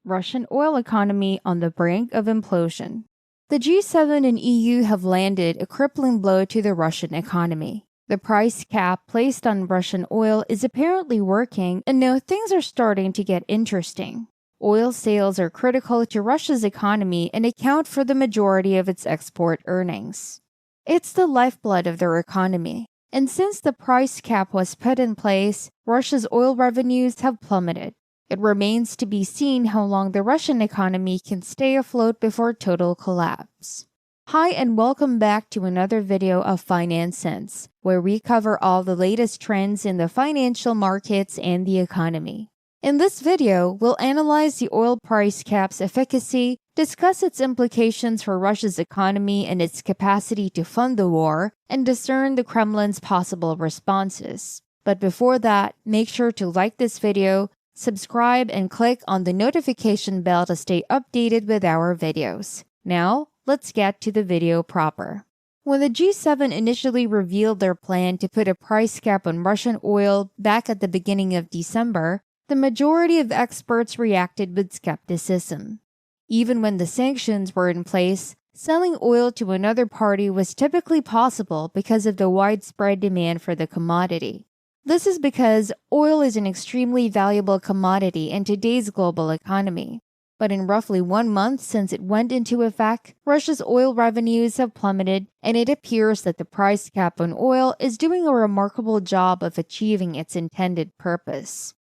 Russian oil economy on the brink of implosion. The G7 and EU have landed a crippling blow to the Russian economy. The price cap placed on Russian oil is apparently working, and now things are starting to get interesting. Oil sales are critical to Russia's economy and account for the majority of its export earnings. It's the lifeblood of their economy, and since the price cap was put in place, Russia's oil revenues have plummeted. It remains to be seen how long the Russian economy can stay afloat before total collapse. Hi and welcome back to another video of Finance Sense, where we cover all the latest trends in the financial markets and the economy. In this video, we'll analyze the oil price cap's efficacy, discuss its implications for Russia's economy and its capacity to fund the war, and discern the Kremlin's possible responses. But before that, make sure to like this video, subscribe, and click on the notification bell to stay updated with our videos. Now, let's get to the video proper. When the G7 initially revealed their plan to put a price cap on Russian oil back at the beginning of December, the majority of experts reacted with skepticism. Even when the sanctions were in place, selling oil to another party was typically possible because of the widespread demand for the commodity. This is because oil is an extremely valuable commodity in today's global economy. But in roughly 1 month since it went into effect, Russia's oil revenues have plummeted, and it appears that the price cap on oil is doing a remarkable job of achieving its intended purpose.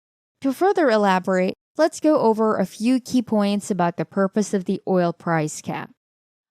To further elaborate, let's go over a few key points about the purpose of the oil price cap.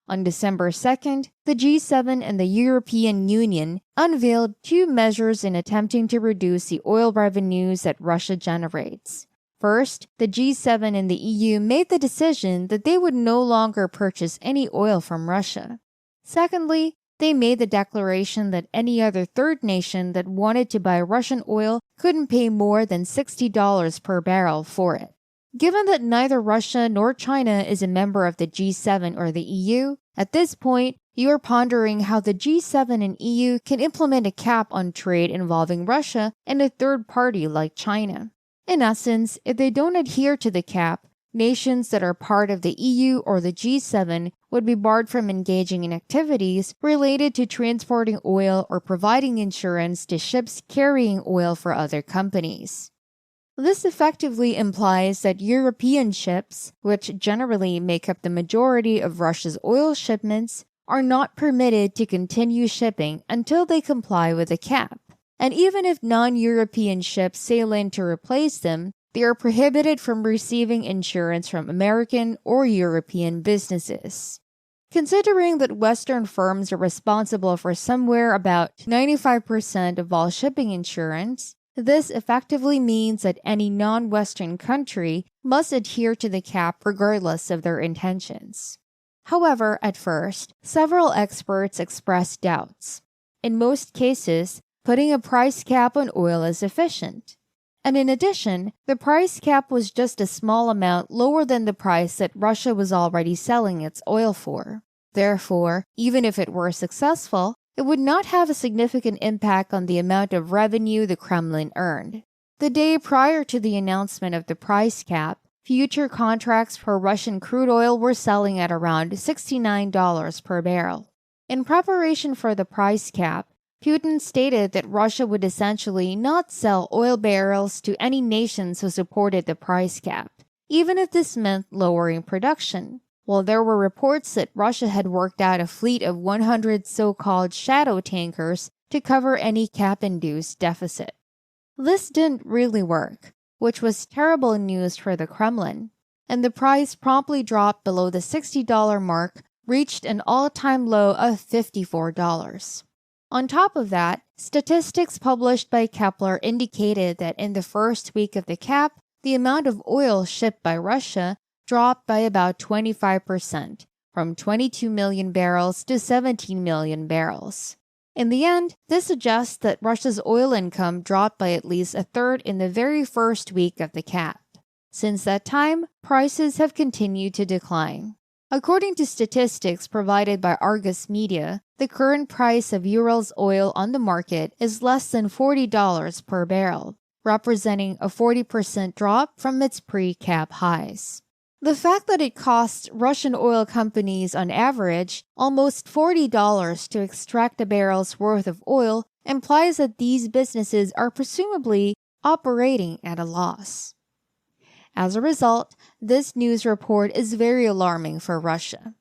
On December 2nd, the G7 and the European Union unveiled 2 measures in attempting to reduce the oil revenues that Russia generates. First, the G7 and the EU made the decision that they would no longer purchase any oil from Russia. Secondly, they made the declaration that any other third nation that wanted to buy Russian oil couldn't pay more than $60 per barrel for it. Given that neither Russia nor China is a member of the G7 or the EU, at this point, you are pondering how the G7 and EU can implement a cap on trade involving Russia and a third party like China. In essence, if they don't adhere to the cap, nations that are part of the EU or the G7 would be barred from engaging in activities related to transporting oil or providing insurance to ships carrying oil for other companies. This effectively implies that European ships, which generally make up the majority of Russia's oil shipments, are not permitted to continue shipping until they comply with the cap. And even if non-European ships sail in to replace them, they are prohibited from receiving insurance from American or European businesses. Considering that Western firms are responsible for somewhere about 95% of all shipping insurance, this effectively means that any non-Western country must adhere to the cap regardless of their intentions. However, at first, several experts expressed doubts. In most cases, putting a price cap on oil is efficient. And in addition, the price cap was just a small amount lower than the price that Russia was already selling its oil for. Therefore, even if it were successful, it would not have a significant impact on the amount of revenue the Kremlin earned. The day prior to the announcement of the price cap, future contracts for Russian crude oil were selling at around $69 per barrel. In preparation for the price cap, Putin stated that Russia would essentially not sell oil barrels to any nations who supported the price cap, even if this meant lowering production. While there were reports that Russia had worked out a fleet of 100 so-called shadow tankers to cover any cap-induced deficit. This didn't really work, which was terrible news for the Kremlin, and the price promptly dropped below the $60 mark, reached an all-time low of $54. On top of that, statistics published by Kepler indicated that in the first week of the cap, the amount of oil shipped by Russia dropped by about 25%, from 22 million barrels to 17 million barrels. In the end, this suggests that Russia's oil income dropped by at least a third in the very first week of the cap. Since that time, prices have continued to decline. According to statistics provided by Argus Media, the current price of Urals oil on the market is less than $40 per barrel, representing a 40% drop from its pre-cap highs. The fact that it costs Russian oil companies on average almost $40 to extract a barrel's worth of oil implies that these businesses are presumably operating at a loss. As a result, this news report is very alarming for Russia.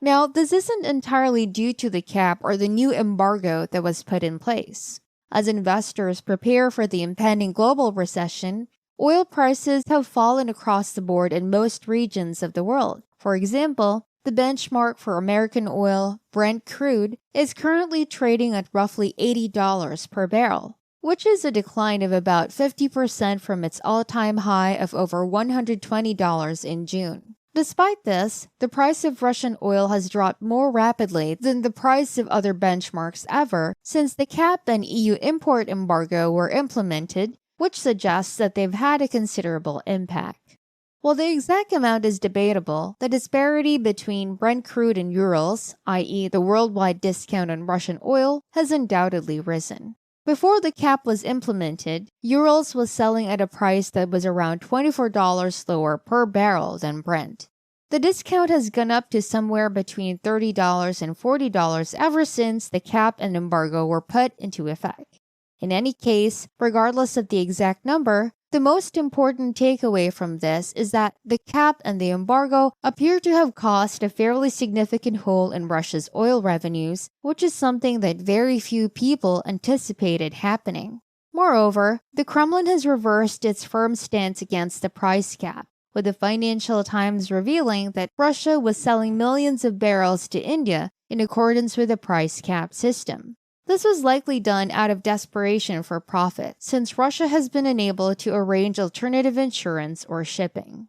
Now, this isn't entirely due to the cap or the new embargo that was put in place. As investors prepare for the impending global recession, oil prices have fallen across the board in most regions of the world. For example, the benchmark for American oil, Brent crude, is currently trading at roughly $80 per barrel, which is a decline of about 50% from its all-time high of over $120 in June. Despite this, the price of Russian oil has dropped more rapidly than the price of other benchmarks ever since the cap and EU import embargo were implemented, which suggests that they've had a considerable impact. While the exact amount is debatable, the disparity between Brent crude and Urals, i.e. the worldwide discount on Russian oil, has undoubtedly risen. Before the cap was implemented, Urals was selling at a price that was around $24 lower per barrel than Brent. The discount has gone up to somewhere between $30 and $40 ever since the cap and embargo were put into effect. In any case, regardless of the exact number, the most important takeaway from this is that the cap and the embargo appear to have caused a fairly significant hole in Russia's oil revenues, which is something that very few people anticipated happening. Moreover, the Kremlin has reversed its firm stance against the price cap, with the Financial Times revealing that Russia was selling millions of barrels to India in accordance with the price cap system. This was likely done out of desperation for profit, since Russia has been unable to arrange alternative insurance or shipping.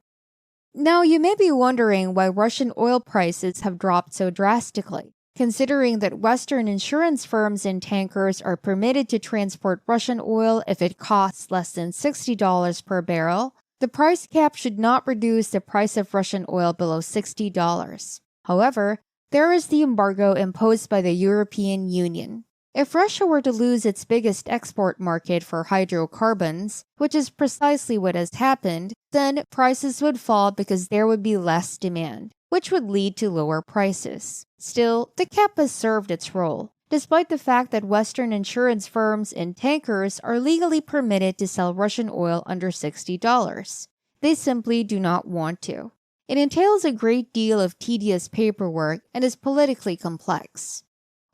Now, you may be wondering why Russian oil prices have dropped so drastically. Considering that Western insurance firms and tankers are permitted to transport Russian oil if it costs less than $60 per barrel, the price cap should not reduce the price of Russian oil below $60. However, there is the embargo imposed by the European Union. If Russia were to lose its biggest export market for hydrocarbons, which is precisely what has happened, then prices would fall because there would be less demand, which would lead to lower prices. Still, the cap has served its role. Despite the fact that Western insurance firms and tankers are legally permitted to sell Russian oil under $60, they simply do not want to. It entails a great deal of tedious paperwork and is politically complex.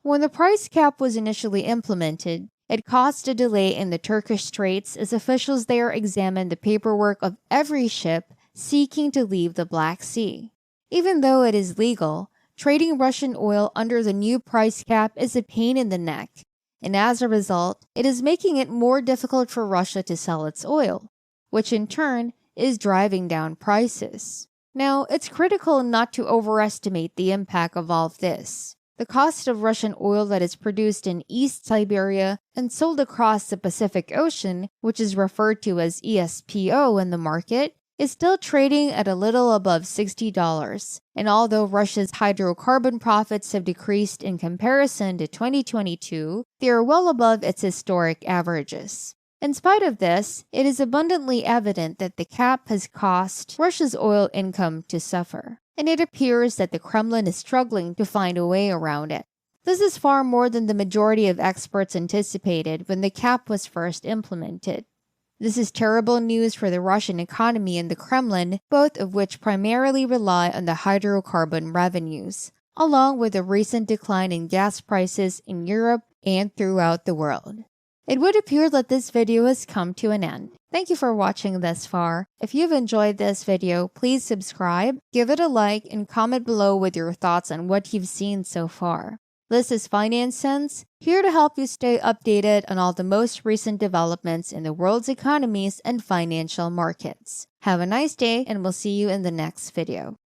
When the price cap was initially implemented, it caused a delay in the Turkish Straits as officials there examined the paperwork of every ship seeking to leave the Black Sea. Even though it is legal, trading Russian oil under the new price cap is a pain in the neck, and as a result, it is making it more difficult for Russia to sell its oil, which in turn is driving down prices. Now, it's critical not to overestimate the impact of all of this. The cost of Russian oil that is produced in East Siberia and sold across the Pacific Ocean, which is referred to as ESPO in the market, is still trading at a little above $60. And although Russia's hydrocarbon profits have decreased in comparison to 2022, they are well above its historic averages. In spite of this, it is abundantly evident that the cap has caused Russia's oil income to suffer, and it appears that the Kremlin is struggling to find a way around it. This is far more than the majority of experts anticipated when the cap was first implemented. This is terrible news for the Russian economy and the Kremlin, both of which primarily rely on the hydrocarbon revenues, along with the recent decline in gas prices in Europe and throughout the world. It would appear that this video has come to an end. Thank you for watching this far. If you've enjoyed this video, please subscribe, give it a like, and comment below with your thoughts on what you've seen so far. This is Finance Sense, here to help you stay updated on all the most recent developments in the world's economies and financial markets. Have a nice day, and we'll see you in the next video.